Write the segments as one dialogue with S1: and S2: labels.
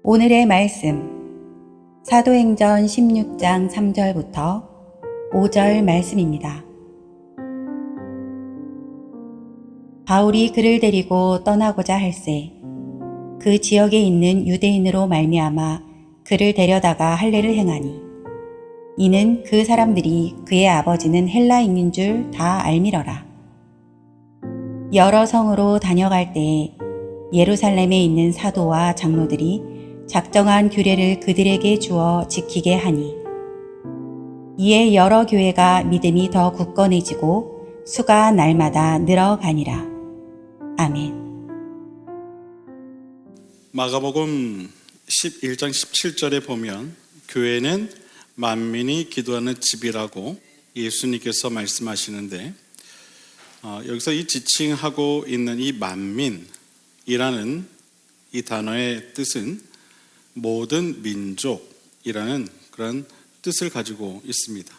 S1: 오늘의 말씀, 사도행전 16장 3절부터 5절 말씀입니다. 바울이 그를 데리고 떠나고자 할새 그 지역에 있는 유대인으로 말미암아 그를 데려다가 할례를 행하니 이는 그 사람들이 그의 아버지는 헬라인인 줄 다 알미러라. 여러 성으로 다녀갈 때에 예루살렘에 있는 사도와 장로들이 작정한 규례를 그들에게 주어 지키게 하니 이에 여러 교회가 믿음이 더 굳건해지고 수가 날마다 늘어가니라. 아멘.
S2: 마가복음 11장 17절에 보면 교회는 만민이 기도하는 집이라고 예수님께서 말씀하시는데 여기서 이 지칭하고 있는 이 만민이라는 이 단어의 뜻은 모든 민족이라는 그런 뜻을 가지고 있습니다.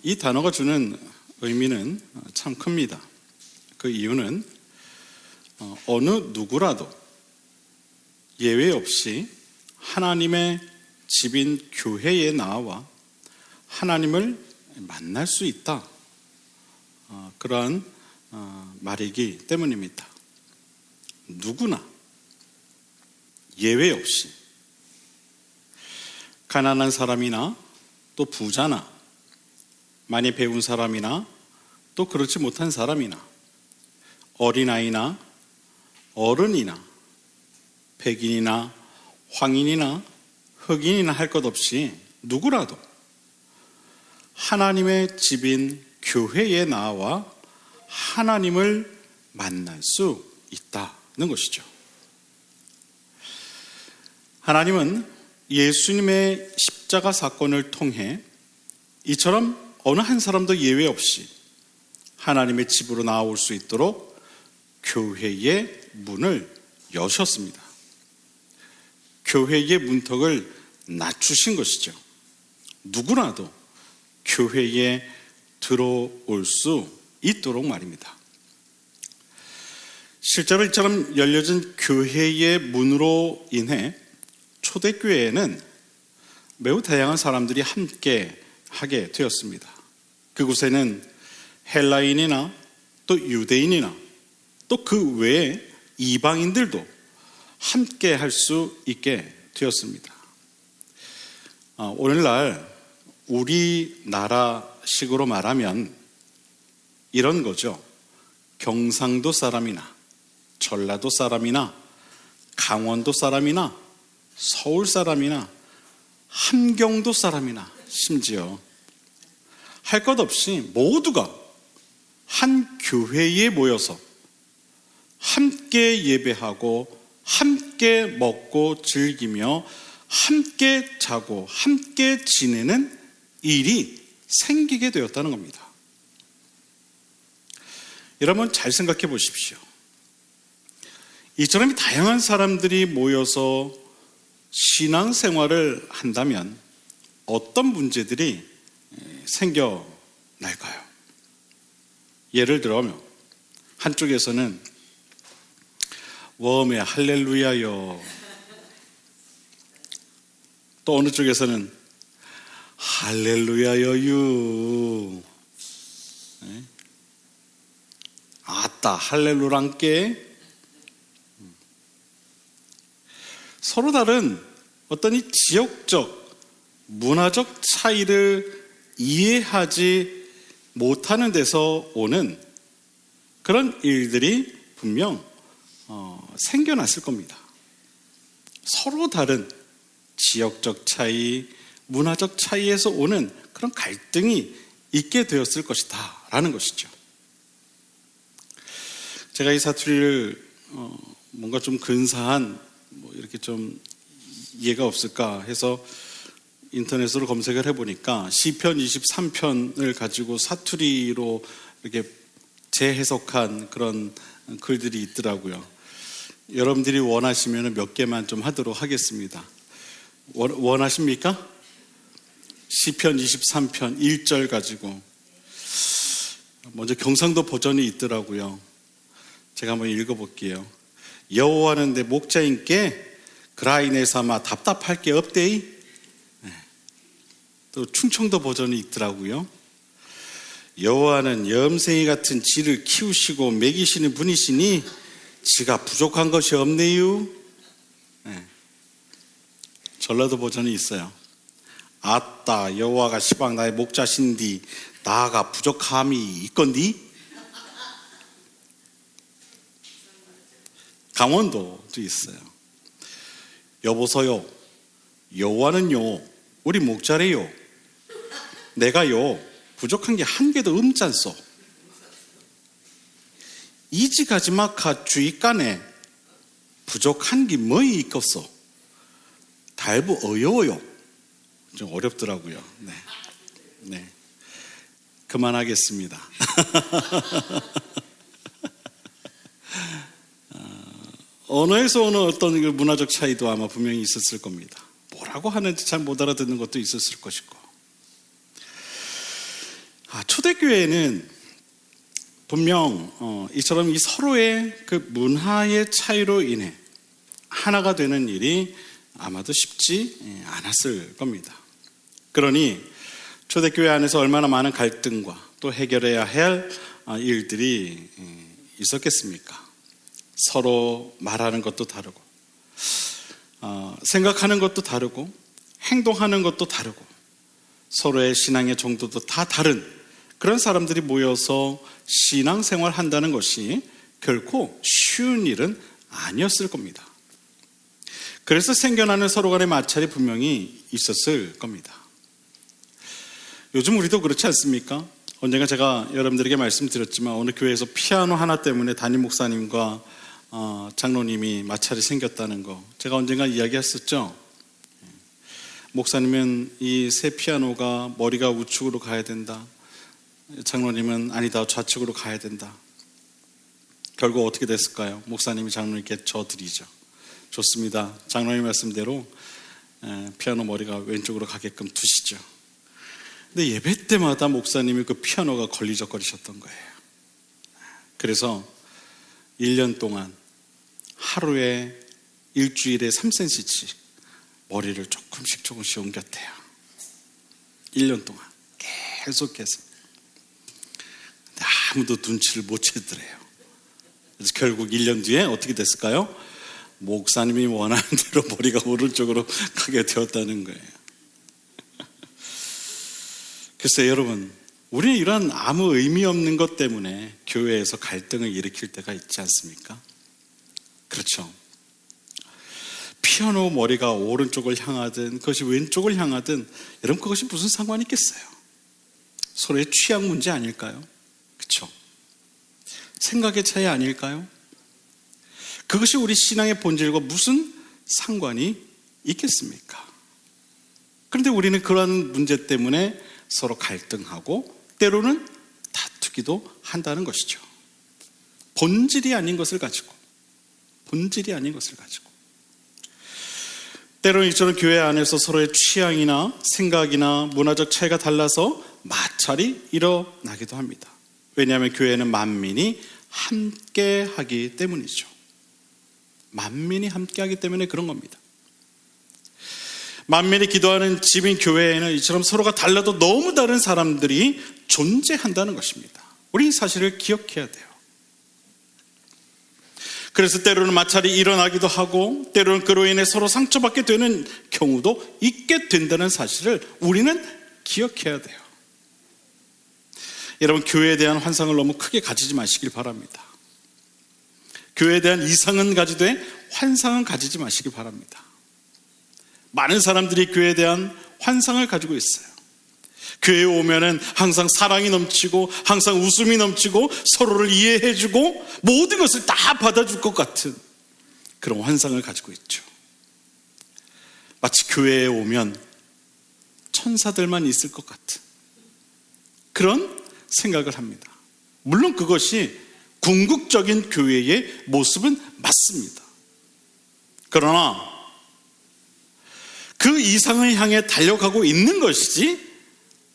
S2: 이 단어가 주는 의미는 참 큽니다. 그 이유는 어느 누구라도 예외 없이 하나님의 집인 교회에 나와 하나님을 만날 수 있다. 그러한 말이기 때문입니다. 누구나 예외 없이 가난한 사람이나 또 부자나 많이 배운 사람이나 또 그렇지 못한 사람이나 어린아이나 어른이나 백인이나 황인이나 흑인이나 할 것 없이 누구라도 하나님의 집인 교회에 나와 하나님을 만날 수 있다는 것이죠. 하나님은 예수님의 십자가 사건을 통해 이처럼 어느 한 사람도 예외 없이 하나님의 집으로 나올 수 있도록 교회의 문을 여셨습니다. 교회의 문턱을 낮추신 것이죠. 누구라도 교회에 들어올 수 있도록 말입니다. 실제로 이처럼 열려진 교회의 문으로 인해 초대교회에는 매우 다양한 사람들이 함께 하게 되었습니다. 그곳에는 헬라인이나 또 유대인이나 또 그 외에 이방인들도 함께 할 수 있게 되었습니다. 오늘날 우리나라식으로 말하면 이런 거죠. 경상도 사람이나 전라도 사람이나 강원도 사람이나 서울 사람이나 함경도 사람이나 심지어 할 것 없이 모두가 한 교회에 모여서 함께 예배하고 함께 먹고 즐기며 함께 자고 함께 지내는 일이 생기게 되었다는 겁니다. 여러분 잘 생각해 보십시오. 이처럼 다양한 사람들이 모여서 신앙생활을 한다면 어떤 문제들이 생겨날까요? 예를 들어 한쪽에서는 웜에 할렐루야요, 또 어느 쪽에서는 할렐루야요유, 아따 할렐루랑께. 서로 다른 어떤 이 지역적, 문화적 차이를 이해하지 못하는 데서 오는 그런 일들이 분명 생겨났을 겁니다. 서로 다른 지역적 차이, 문화적 차이에서 오는 그런 갈등이 있게 되었을 것이다 라는 것이죠. 제가 이 사투리를 뭔가 좀 근사한 이렇게 좀 이해가 없을까 해서 인터넷으로 검색을 해보니까 시편 23편을 가지고 사투리로 이렇게 재해석한 그런 글들이 있더라고요. 여러분들이 원하시면 몇 개만 좀 하도록 하겠습니다. 원하십니까? 시편 23편 1절 가지고 먼저 경상도 버전이 있더라고요. 제가 한번 읽어볼게요. 여호와는 내 목자인께 그라이네사마 답답할 게 없대이. 또 충청도 버전이 있더라고요. 여호와는 염생이 같은 지를 키우시고 먹이시는 분이시니 지가 부족한 것이 없네요. 전라도 버전이 있어요. 아따 여호와가 시방 나의 목자신디 나가 부족함이 있건디. 강원도도 있어요. 여보세요. 여호와는요 우리 목자래요. 내가요 부족한 게 한 개도 없잖소. 이지가지마카 주의간에 부족한 게 뭐이 있겠소. 달부 어려워요. 좀 어렵더라고요. 네. 그만하겠습니다. 언어에서 오는 어떤 문화적 차이도 아마 분명히 있었을 겁니다. 뭐라고 하는지 잘 못 알아듣는 것도 있었을 것이고. 초대교회는 분명 이처럼 이 서로의 그 문화의 차이로 인해 하나가 되는 일이 아마도 쉽지 않았을 겁니다. 그러니 초대교회 안에서 얼마나 많은 갈등과 또 해결해야 할 일들이 있었겠습니까? 서로 말하는 것도 다르고 생각하는 것도 다르고 행동하는 것도 다르고 서로의 신앙의 정도도 다 다른 그런 사람들이 모여서 신앙생활 한다는 것이 결코 쉬운 일은 아니었을 겁니다. 그래서 생겨나는 서로 간의 마찰이 분명히 있었을 겁니다. 요즘 우리도 그렇지 않습니까? 언젠가 제가 여러분들에게 말씀드렸지만 어느 교회에서 피아노 하나 때문에 담임 목사님과 장로님이 마찰이 생겼다는 거 제가 언젠가 이야기했었죠. 목사님은 이 새 피아노가 머리가 우측으로 가야 된다. 장로님은 아니다 좌측으로 가야 된다. 결국 어떻게 됐을까요? 목사님이 장로님께 져드리죠. 좋습니다. 장로님 말씀대로 피아노 머리가 왼쪽으로 가게끔 두시죠. 근데 예배 때마다 목사님이 그 피아노가 걸리적거리셨던 거예요. 그래서 1년 동안 하루에 일주일에 3cm씩 머리를 조금씩 옮겼대요. 1년 동안 계속해서. 근데 아무도 눈치를 못 채더래요. 그래서 결국 1년 뒤에 어떻게 됐을까요? 목사님이 원하는 대로 머리가 오른쪽으로 가게 되었다는 거예요. 글쎄요 여러분, 우리는 이런 아무 의미 없는 것 때문에 교회에서 갈등을 일으킬 때가 있지 않습니까? 그렇죠. 피아노 머리가 오른쪽을 향하든 그것이 왼쪽을 향하든 여러분 그것이 무슨 상관이 있겠어요? 서로의 취향 문제 아닐까요? 그렇죠. 생각의 차이 아닐까요? 그것이 우리 신앙의 본질과 무슨 상관이 있겠습니까? 그런데 우리는 그러한 문제 때문에 서로 갈등하고 때로는 다투기도 한다는 것이죠. 본질이 아닌 것을 가지고 때로는 이처럼 교회 안에서 서로의 취향이나 생각이나 문화적 차이가 달라서 마찰이 일어나기도 합니다. 왜냐하면 교회는 만민이 함께 하기 때문이죠. 만민이 함께 하기 때문에 그런 겁니다. 만민이 기도하는 집인 교회에는 이처럼 서로가 달라도 너무 다른 사람들이 존재한다는 것입니다. 우리 이 사실을 기억해야 돼요. 그래서 때로는 마찰이 일어나기도 하고 때로는 그로 인해 서로 상처받게 되는 경우도 있게 된다는 사실을 우리는 기억해야 돼요. 여러분, 교회에 대한 환상을 너무 크게 가지지 마시길 바랍니다. 교회에 대한 이상은 가지되 환상은 가지지 마시길 바랍니다. 많은 사람들이 교회에 대한 환상을 가지고 있어요. 교회에 오면은 항상 사랑이 넘치고 항상 웃음이 넘치고 서로를 이해해주고 모든 것을 다 받아줄 것 같은 그런 환상을 가지고 있죠. 마치 교회에 오면 천사들만 있을 것 같은 그런 생각을 합니다. 물론 그것이 궁극적인 교회의 모습은 맞습니다. 그러나 그 이상을 향해 달려가고 있는 것이지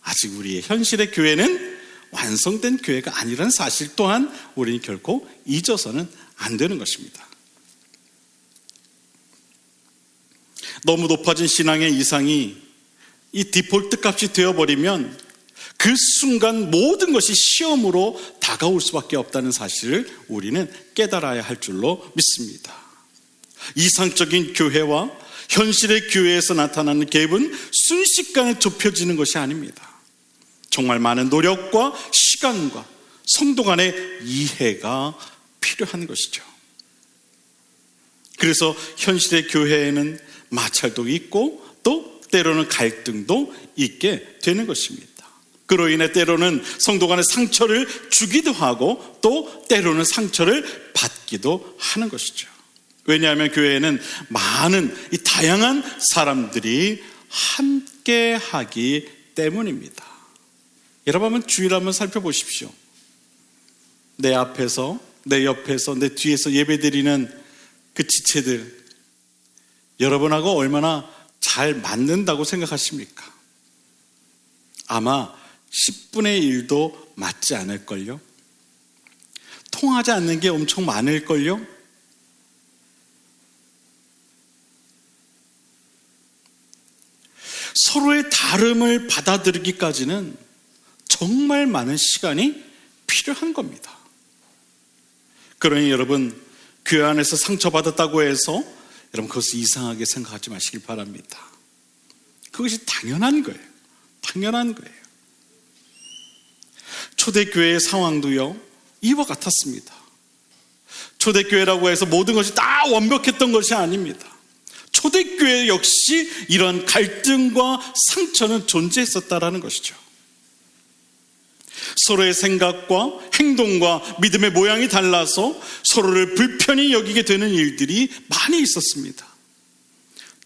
S2: 아직 우리의 현실의 교회는 완성된 교회가 아니라는 사실 또한 우리는 결코 잊어서는 안 되는 것입니다. 너무 높아진 신앙의 이상이 이 디폴트 값이 되어버리면 그 순간 모든 것이 시험으로 다가올 수밖에 없다는 사실을 우리는 깨달아야 할 줄로 믿습니다. 이상적인 교회와 현실의 교회에서 나타나는 갭은 순식간에 좁혀지는 것이 아닙니다. 정말 많은 노력과 시간과 성도 간의 이해가 필요한 것이죠. 그래서 현실의 교회에는 마찰도 있고 또 때로는 갈등도 있게 되는 것입니다. 그로 인해 때로는 성도 간의 상처를 주기도 하고 또 때로는 상처를 받기도 하는 것이죠. 왜냐하면 교회에는 많은 이 다양한 사람들이 함께 하기 때문입니다. 여러분 한번 주위를 한번 살펴보십시오. 내 앞에서, 내 옆에서, 내 뒤에서 예배드리는 그 지체들, 여러분하고 얼마나 잘 맞는다고 생각하십니까? 아마 10분의 1도 맞지 않을걸요? 통하지 않는 게 엄청 많을걸요? 서로의 다름을 받아들이기까지는 정말 많은 시간이 필요한 겁니다. 그러니 여러분, 교회 안에서 상처받았다고 해서 여러분 그것을 이상하게 생각하지 마시길 바랍니다. 그것이 당연한 거예요. 당연한 거예요. 초대교회의 상황도요, 이와 같았습니다. 초대교회라고 해서 모든 것이 다 완벽했던 것이 아닙니다. 초대교회 역시 이런 갈등과 상처는 존재했었다라는 것이죠. 서로의 생각과 행동과 믿음의 모양이 달라서 서로를 불편히 여기게 되는 일들이 많이 있었습니다.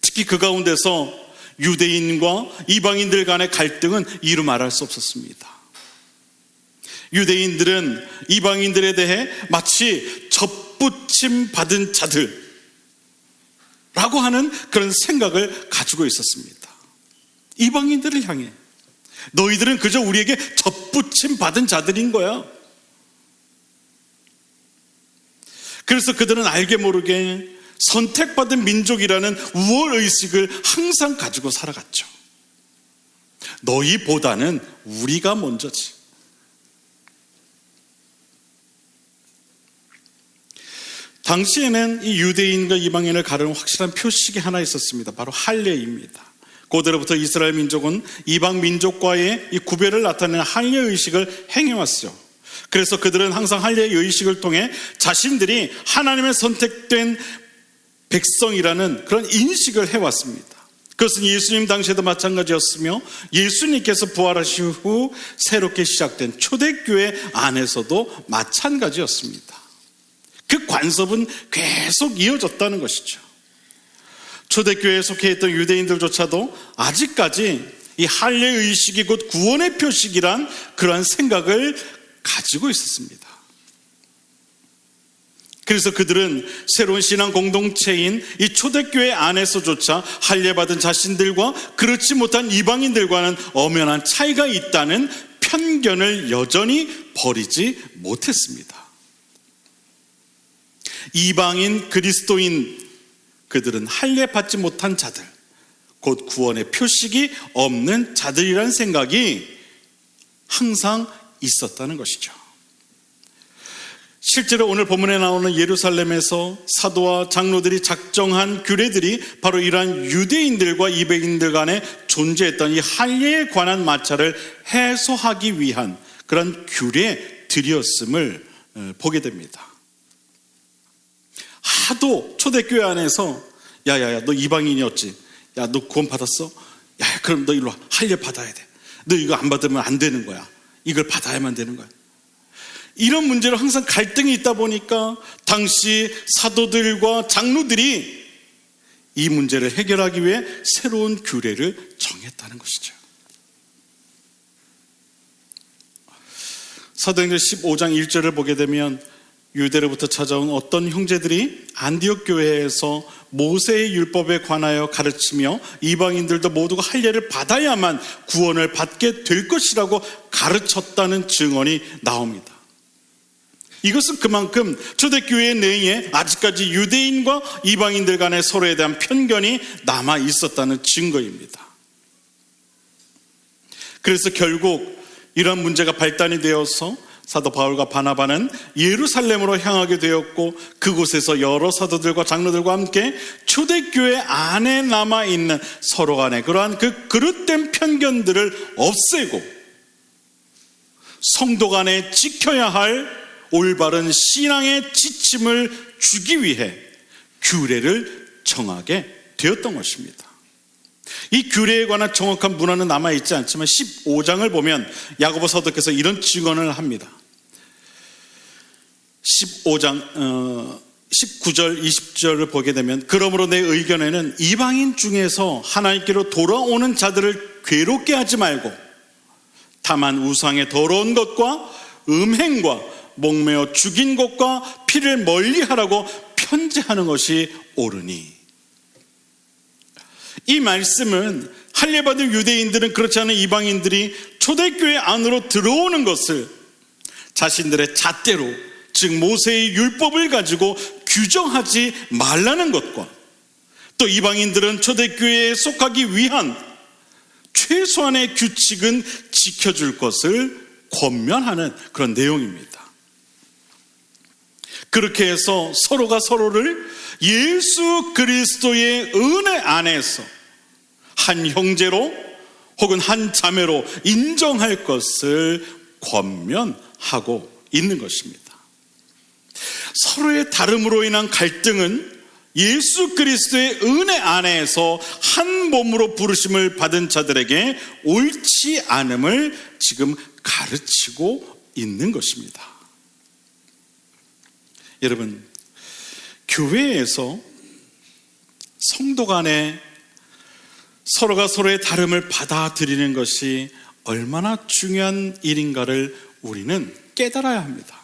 S2: 특히 그 가운데서 유대인과 이방인들 간의 갈등은 이루 말할 수 없었습니다. 유대인들은 이방인들에 대해 마치 접붙임 받은 자들 라고 하는 그런 생각을 가지고 있었습니다. 이방인들을 향해 너희들은 그저 우리에게 접붙임 받은 자들인 거야. 그래서 그들은 알게 모르게 선택받은 민족이라는 우월의식을 항상 가지고 살아갔죠. 너희보다는 우리가 먼저지. 당시에는 이 유대인과 이방인을 가르는 확실한 표식이 하나 있었습니다. 바로 할례입니다. 고대로부터 이스라엘 민족은 이방 민족과의 이 구별을 나타내는 할례 의식을 행해왔어요. 그래서 그들은 항상 할례 의식을 통해 자신들이 하나님의 선택된 백성이라는 그런 인식을 해왔습니다. 그것은 예수님 당시에도 마찬가지였으며 예수님께서 부활하신 후 새롭게 시작된 초대교회 안에서도 마찬가지였습니다. 그 관습은 계속 이어졌다는 것이죠. 초대교회에 속해 있던 유대인들조차도 아직까지 이 할례의식이 곧 구원의 표식이란 그러한 생각을 가지고 있었습니다. 그래서 그들은 새로운 신앙 공동체인 이 초대교회 안에서조차 할례받은 자신들과 그렇지 못한 이방인들과는 엄연한 차이가 있다는 편견을 여전히 버리지 못했습니다. 이방인 그리스도인 그들은 할례 받지 못한 자들, 곧 구원의 표식이 없는 자들이라는 생각이 항상 있었다는 것이죠. 실제로 오늘 본문에 나오는 예루살렘에서 사도와 장로들이 작정한 규례들이 바로 이러한 유대인들과 이방인들 간에 존재했던 이 할례에 관한 마찰을 해소하기 위한 그런 규례들이었음을 보게 됩니다. 하도 초대교회 안에서 야야야 너 이방인이었지, 야 너 구원 받았어, 야 그럼 너 일로 와, 할례 받아야 돼, 너 이거 안 받으면 안 되는 거야, 이걸 받아야만 되는 거야, 이런 문제로 항상 갈등이 있다 보니까 당시 사도들과 장로들이 이 문제를 해결하기 위해 새로운 규례를 정했다는 것이죠. 사도행전 15장 1절을 보게 되면 유대로부터 찾아온 어떤 형제들이 안디옥 교회에서 모세의 율법에 관하여 가르치며 이방인들도 모두가 할례를 받아야만 구원을 받게 될 것이라고 가르쳤다는 증언이 나옵니다. 이것은 그만큼 초대교회 내에 아직까지 유대인과 이방인들 간의 서로에 대한 편견이 남아 있었다는 증거입니다. 그래서 결국 이런 문제가 발단이 되어서 사도 바울과 바나바는 예루살렘으로 향하게 되었고, 그곳에서 여러 사도들과 장로들과 함께 초대교회 안에 남아있는 서로 간의 그러한 그 그릇된 편견들을 없애고 성도 간에 지켜야 할 올바른 신앙의 지침을 주기 위해 규례를 정하게 되었던 것입니다. 이 규례에 관한 정확한 문헌은 남아있지 않지만 15장을 보면 야고보 사도께서 이런 증언을 합니다. 15장 19절 20절을 보게 되면, 그러므로 내 의견에는 이방인 중에서 하나님께로 돌아오는 자들을 괴롭게 하지 말고 다만 우상의 더러운 것과 음행과 목매어 죽인 것과 피를 멀리하라고 편지하는 것이 옳으니. 이 말씀은 할례받은 유대인들은 그렇지 않은 이방인들이 초대교회 안으로 들어오는 것을 자신들의 잣대로, 즉 모세의 율법을 가지고 규정하지 말라는 것과, 또 이방인들은 초대교회에 속하기 위한 최소한의 규칙은 지켜줄 것을 권면하는 그런 내용입니다. 그렇게 해서 서로가 서로를 예수 그리스도의 은혜 안에서 한 형제로 혹은 한 자매로 인정할 것을 권면하고 있는 것입니다. 서로의 다름으로 인한 갈등은 예수 그리스도의 은혜 안에서 한 몸으로 부르심을 받은 자들에게 옳지 않음을 지금 가르치고 있는 것입니다. 여러분, 교회에서 성도 간에 서로가 서로의 다름을 받아들이는 것이 얼마나 중요한 일인가를 우리는 깨달아야 합니다.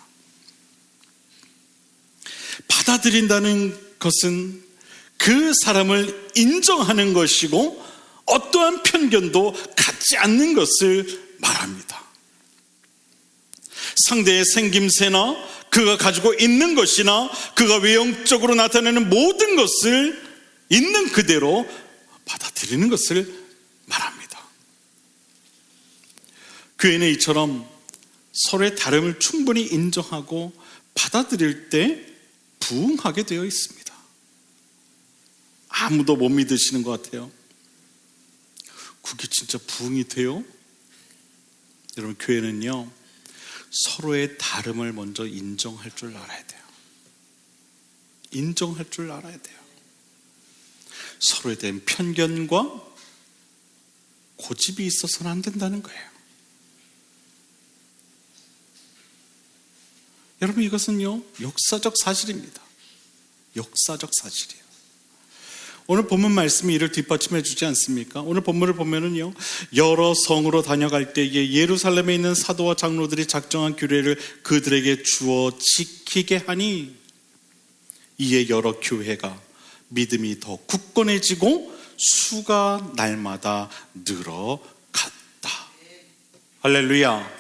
S2: 받아들인다는 것은 그 사람을 인정하는 것이고 어떠한 편견도 갖지 않는 것을 말합니다. 상대의 생김새나 그가 가지고 있는 것이나 그가 외형적으로 나타내는 모든 것을 있는 그대로 받아들이는 것을 말합니다. 교회는 이처럼 서로의 다름을 충분히 인정하고 받아들일 때 부응하게 되어 있습니다. 아무도 못 믿으시는 것 같아요. 그게 진짜 부응이 돼요? 여러분, 교회는요, 서로의 다름을 먼저 인정할 줄 알아야 돼요. 인정할 줄 알아야 돼요. 서로에 대한 편견과 고집이 있어서는 안 된다는 거예요. 여러분, 이것은요, 역사적 사실입니다. 역사적 사실이에요. 오늘 본문 말씀이 이를 뒷받침해 주지 않습니까? 오늘 본문을 보면은요, 여러 성으로 다녀갈 때에 예루살렘에 있는 사도와 장로들이 작정한 규례를 그들에게 주어 지키게 하니 이에 여러 교회가 믿음이 더 굳건해지고 수가 날마다 늘어갔다. 할렐루야.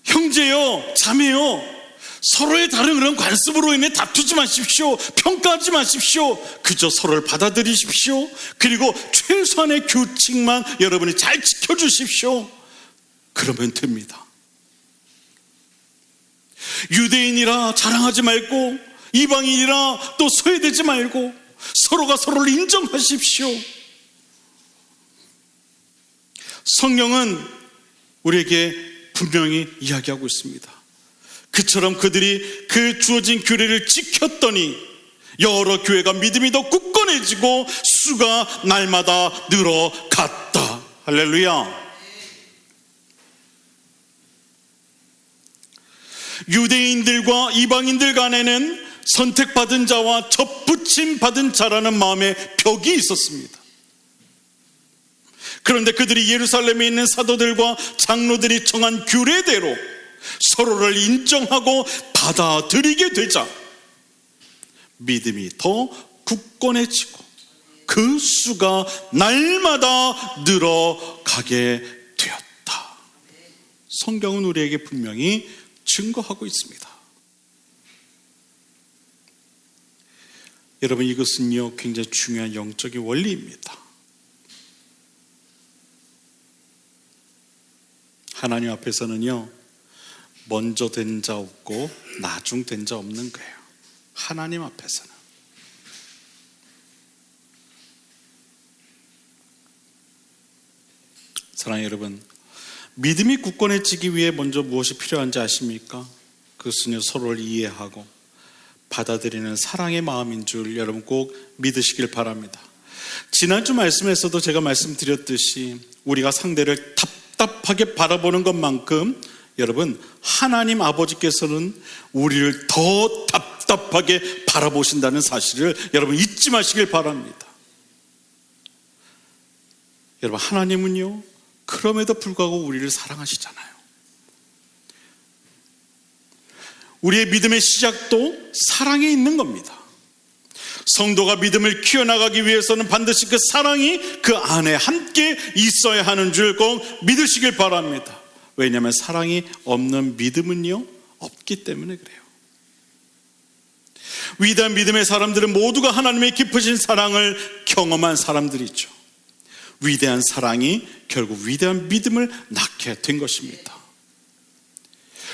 S2: 형제요, 자매요, 서로의 다른 그런 관습으로 인해 다투지 마십시오. 평가하지 마십시오. 그저 서로를 받아들이십시오. 그리고 최소한의 규칙만 여러분이 잘 지켜주십시오. 그러면 됩니다. 유대인이라 자랑하지 말고 이방인이라 또 소외되지 말고 서로가 서로를 인정하십시오. 성경은 우리에게 분명히 이야기하고 있습니다. 그처럼 그들이 그 주어진 규례를 지켰더니 여러 교회가 믿음이 더 굳건해지고 수가 날마다 늘어갔다. 할렐루야. 유대인들과 이방인들 간에는 선택받은 자와 접붙임 받은 자라는 마음의 벽이 있었습니다. 그런데 그들이 예루살렘에 있는 사도들과 장로들이 정한 규례대로 서로를 인정하고 받아들이게 되자 믿음이 더 굳건해지고 그 수가 날마다 늘어가게 되었다. 성경은 우리에게 분명히 증거하고 있습니다. 여러분, 이것은요 굉장히 중요한 영적인 원리입니다. 하나님 앞에서는요 먼저 된 자 없고 나중 된 자 없는 거예요. 하나님 앞에서는. 사랑하는 여러분, 믿음이 굳건해지기 위해 먼저 무엇이 필요한지 아십니까? 그것은요 서로를 이해하고 받아들이는 사랑의 마음인 줄 여러분 꼭 믿으시길 바랍니다. 지난주 말씀에서도 제가 말씀드렸듯이 우리가 상대를 답답하게 바라보는 것만큼 여러분 하나님 아버지께서는 우리를 더 답답하게 바라보신다는 사실을 여러분 잊지 마시길 바랍니다. 여러분, 하나님은요 그럼에도 불구하고 우리를 사랑하시잖아요. 우리의 믿음의 시작도 사랑에 있는 겁니다. 성도가 믿음을 키워나가기 위해서는 반드시 그 사랑이 그 안에 함께 있어야 하는 줄 꼭 믿으시길 바랍니다. 왜냐하면 사랑이 없는 믿음은요 없기 때문에 그래요. 위대한 믿음의 사람들은 모두가 하나님의 깊으신 사랑을 경험한 사람들이죠. 위대한 사랑이 결국 위대한 믿음을 낳게 된 것입니다.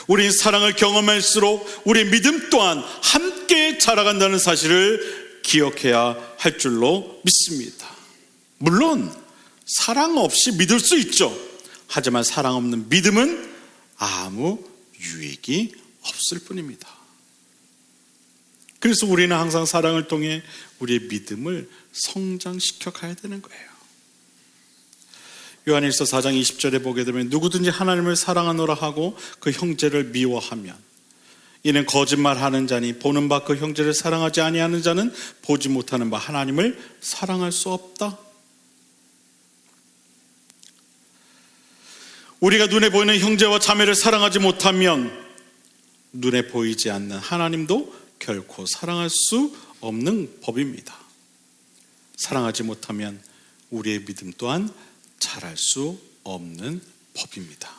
S2: 우리는 사랑을 경험할수록 우리의 믿음 또한 함께 자라간다는 사실을 기억해야 할 줄로 믿습니다. 물론 사랑 없이 믿을 수 있죠. 하지만 사랑 없는 믿음은 아무 유익이 없을 뿐입니다. 그래서 우리는 항상 사랑을 통해 우리의 믿음을 성장시켜 가야 되는 거예요. 요한일서 4장 20절에 보게 되면 누구든지 하나님을 사랑하노라 하고 그 형제를 미워하면 이는 거짓말하는 자니 보는 바 그 형제를 사랑하지 아니하는 자는 보지 못하는 바 하나님을 사랑할 수 없다. 우리가 눈에 보이는 형제와 자매를 사랑하지 못하면 눈에 보이지 않는 하나님도 결코 사랑할 수 없는 법입니다. 사랑하지 못하면 우리의 믿음 또한 자랄 수 없는 법입니다.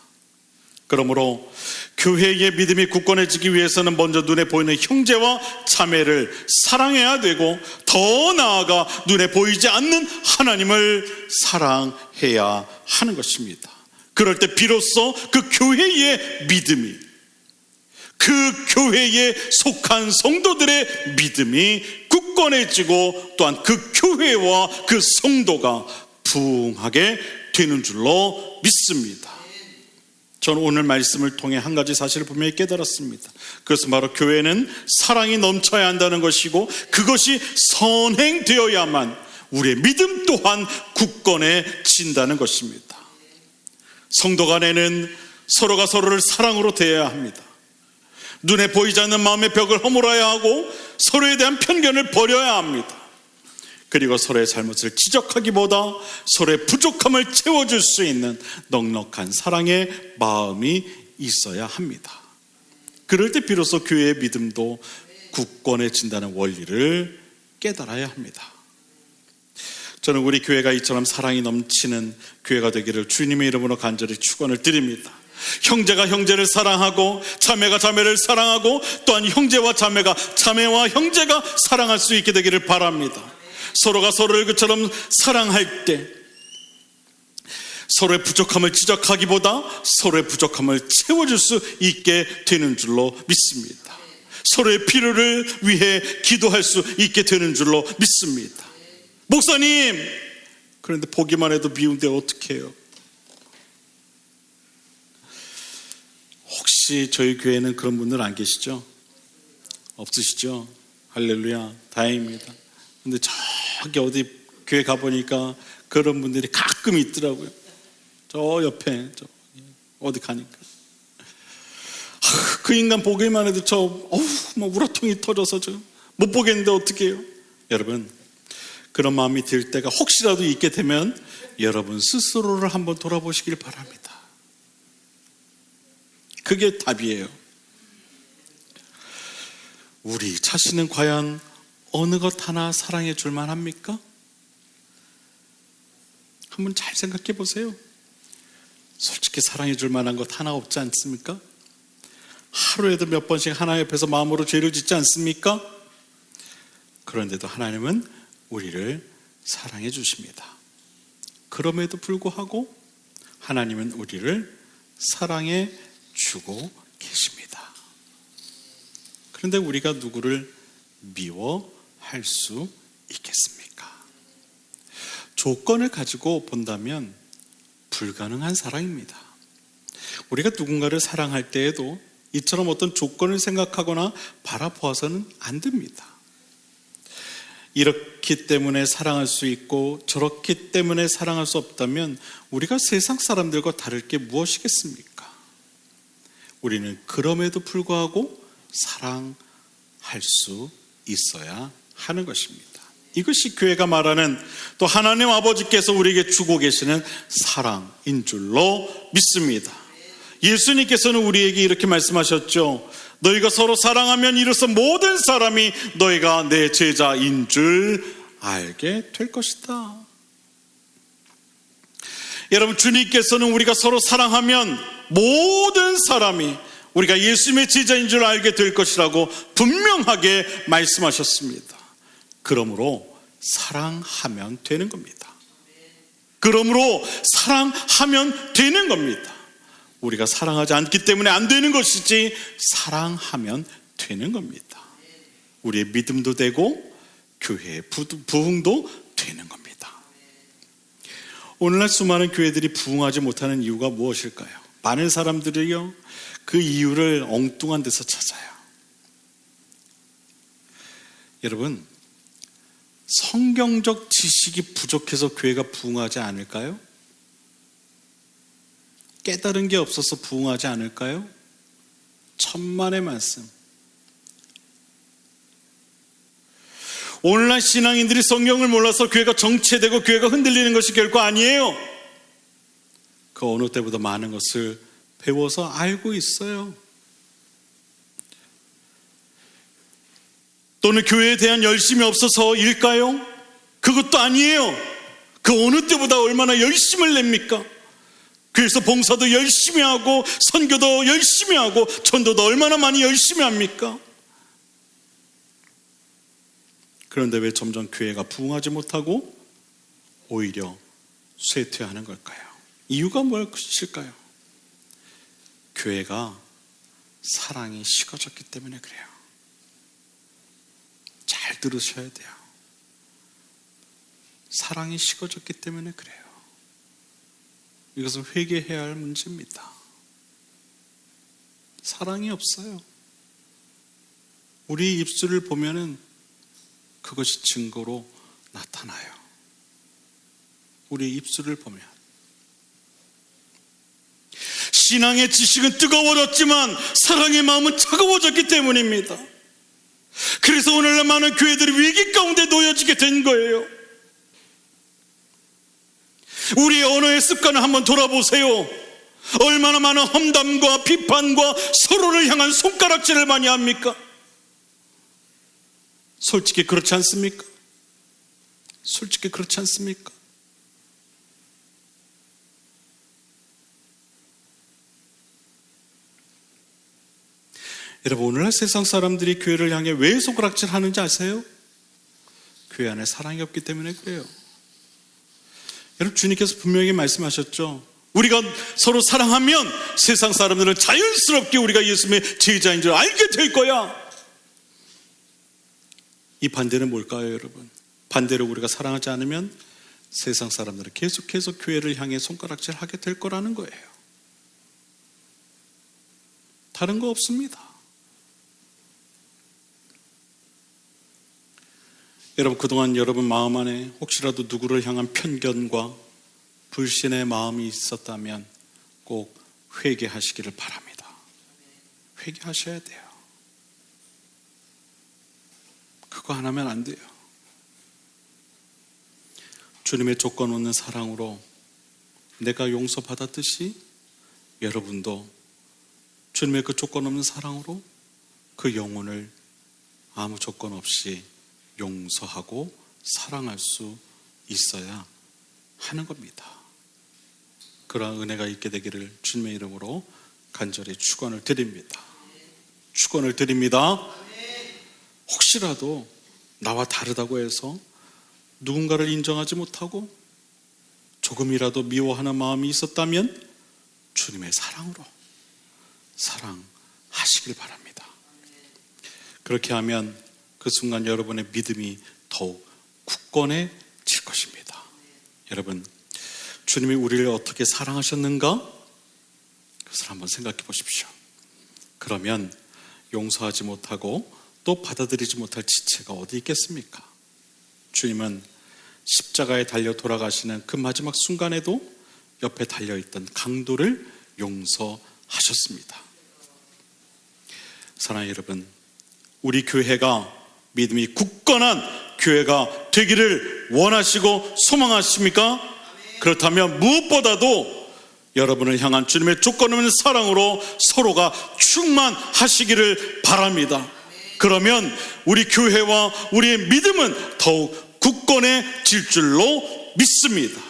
S2: 그러므로 교회의 믿음이 굳건해지기 위해서는 먼저 눈에 보이는 형제와 자매를 사랑해야 되고 더 나아가 눈에 보이지 않는 하나님을 사랑해야 하는 것입니다. 그럴 때 비로소 그 교회의 믿음이, 그 교회에 속한 성도들의 믿음이 굳건해지고 또한 그 교회와 그 성도가 부흥하게 되는 줄로 믿습니다. 저는 오늘 말씀을 통해 한 가지 사실을 분명히 깨달았습니다. 그것은 바로 교회는 사랑이 넘쳐야 한다는 것이고 그것이 선행되어야만 우리의 믿음 또한 굳건해진다는 것입니다. 성도 간에는 서로가 서로를 사랑으로 대해야 합니다. 눈에 보이지 않는 마음의 벽을 허물어야 하고 서로에 대한 편견을 버려야 합니다. 그리고 서로의 잘못을 지적하기보다 서로의 부족함을 채워줄 수 있는 넉넉한 사랑의 마음이 있어야 합니다. 그럴 때 비로소 교회의 믿음도 굳건해진다는 원리를 깨달아야 합니다. 저는 우리 교회가 이처럼 사랑이 넘치는 교회가 되기를 주님의 이름으로 간절히 축원을 드립니다. 형제가 형제를 사랑하고 자매가 자매를 사랑하고 또한 형제와 자매가 자매와 형제가 사랑할 수 있게 되기를 바랍니다. 서로가 서로를 그처럼 사랑할 때 서로의 부족함을 지적하기보다 서로의 부족함을 채워줄 수 있게 되는 줄로 믿습니다. 서로의 필요를 위해 기도할 수 있게 되는 줄로 믿습니다. 목사님, 그런데 보기만 해도 미운데 어떻게 해요? 혹시 저희 교회는 그런 분들 안 계시죠? 없으시죠? 할렐루야, 다행입니다. 근데 저기 어디 교회 가보니까 그런 분들이 가끔 있더라고요. 저 옆에 어디 가니까 그 인간 보기만 해도 막 우라통이 터져서 못 보겠는데 어떻게 해요? 여러분, 그런 마음이 들 때가 혹시라도 있게 되면 여러분 스스로를 한번 돌아보시길 바랍니다. 그게 답이에요. 우리 자신은 과연 어느 것 하나 사랑해 줄 만합니까? 한번 잘 생각해 보세요. 솔직히 사랑해 줄 만한 것 하나 없지 않습니까? 하루에도 몇 번씩 하나님 옆에서 마음으로 죄를 짓지 않습니까? 그런데도 하나님은 우리를 사랑해 주십니다. 그럼에도 불구하고 하나님은 우리를 사랑해 주고 계십니다. 그런데 우리가 누구를 미워할 수 있겠습니까? 조건을 가지고 본다면 불가능한 사랑입니다. 우리가 누군가를 사랑할 때에도 이처럼 어떤 조건을 생각하거나 바라보아서는 안 됩니다. 이렇기 때문에 사랑할 수 있고 저렇기 때문에 사랑할 수 없다면 우리가 세상 사람들과 다를 게 무엇이겠습니까? 우리는 그럼에도 불구하고 사랑할 수 있어야 하는 것입니다. 이것이 교회가 말하는 또 하나님 아버지께서 우리에게 주고 계시는 사랑인 줄로 믿습니다. 예수님께서는 우리에게 이렇게 말씀하셨죠. 너희가 서로 사랑하면 이로써 모든 사람이 너희가 내 제자인 줄 알게 될 것이다. 여러분, 주님께서는 우리가 서로 사랑하면 모든 사람이 우리가 예수님의 제자인 줄 알게 될 것이라고 분명하게 말씀하셨습니다. 그러므로 사랑하면 되는 겁니다. 그러므로 사랑하면 되는 겁니다. 우리가 사랑하지 않기 때문에 안 되는 것이지 사랑하면 되는 겁니다. 우리의 믿음도 되고 교회의 부흥도 되는 겁니다. 오늘날 수많은 교회들이 부흥하지 못하는 이유가 무엇일까요? 많은 사람들이요, 그 이유를 엉뚱한 데서 찾아요. 여러분, 성경적 지식이 부족해서 교회가 부흥하지 않을까요? 깨달은 게 없어서 부흥하지 않을까요? 천만의 말씀. 오늘날 신앙인들이 성경을 몰라서 교회가 정체되고 교회가 흔들리는 것이 결코 아니에요. 그 어느 때보다 많은 것을 배워서 알고 있어요. 또는 교회에 대한 열심이 없어서일까요? 그것도 아니에요. 그 어느 때보다 얼마나 열심을 냅니까? 그래서 봉사도 열심히 하고 선교도 열심히 하고 전도도 얼마나 많이 열심히 합니까? 그런데 왜 점점 교회가 부흥하지 못하고 오히려 쇠퇴하는 걸까요? 이유가 무엇일까요? 교회가 사랑이 식어졌기 때문에 그래요. 잘 들으셔야 돼요. 사랑이 식어졌기 때문에 그래요. 이것은 회개해야 할 문제입니다. 사랑이 없어요. 우리 입술을 보면은 그것이 증거로 나타나요. 우리 입술을 보면. 신앙의 지식은 뜨거워졌지만 사랑의 마음은 차가워졌기 때문입니다. 그래서 오늘날 많은 교회들이 위기 가운데 놓여지게 된 거예요. 우리의 언어의 습관을 한번 돌아보세요. 얼마나 많은 험담과 비판과 서로를 향한 손가락질을 많이 합니까? 솔직히 그렇지 않습니까? 솔직히 그렇지 않습니까? 여러분, 오늘날 세상 사람들이 교회를 향해 왜 손가락질 하는지 아세요? 교회 안에 사랑이 없기 때문에 그래요. 여러분, 주님께서 분명히 말씀하셨죠. 우리가 서로 사랑하면 세상 사람들은 자연스럽게 우리가 예수님의 제자인 줄 알게 될 거야. 이 반대는 뭘까요, 여러분? 반대로 우리가 사랑하지 않으면 세상 사람들은 계속해서 교회를 향해 손가락질 하게 될 거라는 거예요. 다른 거 없습니다. 여러분, 그동안 여러분 마음 안에 혹시라도 누구를 향한 편견과 불신의 마음이 있었다면 꼭 회개하시기를 바랍니다. 회개하셔야 돼요. 그거 안 하면 안 돼요. 주님의 조건 없는 사랑으로 내가 용서받았듯이 여러분도 주님의 그 조건 없는 사랑으로 그 영혼을 아무 조건 없이 용서하고 사랑할 수 있어야 하는 겁니다. 그러한 은혜가 있게 되기를 주님의 이름으로 간절히 축원을 드립니다. 축원을 드립니다. 혹시라도 나와 다르다고 해서 누군가를 인정하지 못하고 조금이라도 미워하는 마음이 있었다면 주님의 사랑으로 사랑하시길 바랍니다. 그렇게 하면 그 순간 여러분의 믿음이 더욱 굳건해질 것입니다. 여러분, 주님이 우리를 어떻게 사랑하셨는가? 그것을 한번 생각해 보십시오. 그러면 용서하지 못하고 또 받아들이지 못할 지체가 어디 있겠습니까? 주님은 십자가에 달려 돌아가시는 그 마지막 순간에도 옆에 달려있던 강도를 용서하셨습니다. 사랑하는 여러분, 우리 교회가 믿음이 굳건한 교회가 되기를 원하시고 소망하십니까? 그렇다면 무엇보다도 여러분을 향한 주님의 조건 없는 사랑으로 서로가 충만하시기를 바랍니다. 그러면 우리 교회와 우리의 믿음은 더욱 굳건해질 줄로 믿습니다.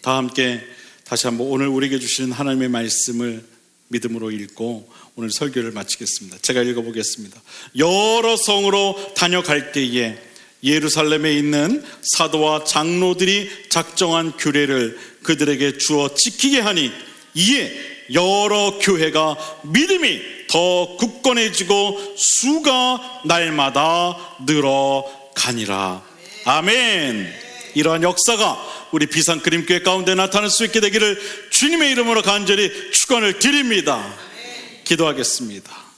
S2: 다 함께 다시 한번 오늘 우리에게 주시는 하나님의 말씀을 믿음으로 읽고 오늘 설교를 마치겠습니다. 제가 읽어보겠습니다. 여러 성으로 다녀갈 때에 예루살렘에 있는 사도와 장로들이 작정한 규례를 그들에게 주어 지키게 하니 이에 여러 교회가 믿음이 더 굳건해지고 수가 날마다 늘어가니라. 아멘. 이러한 역사가 우리 비상그림교회 가운데 나타날 수 있게 되기를 주님의 이름으로 간절히 축원을 드립니다. 기도하겠습니다.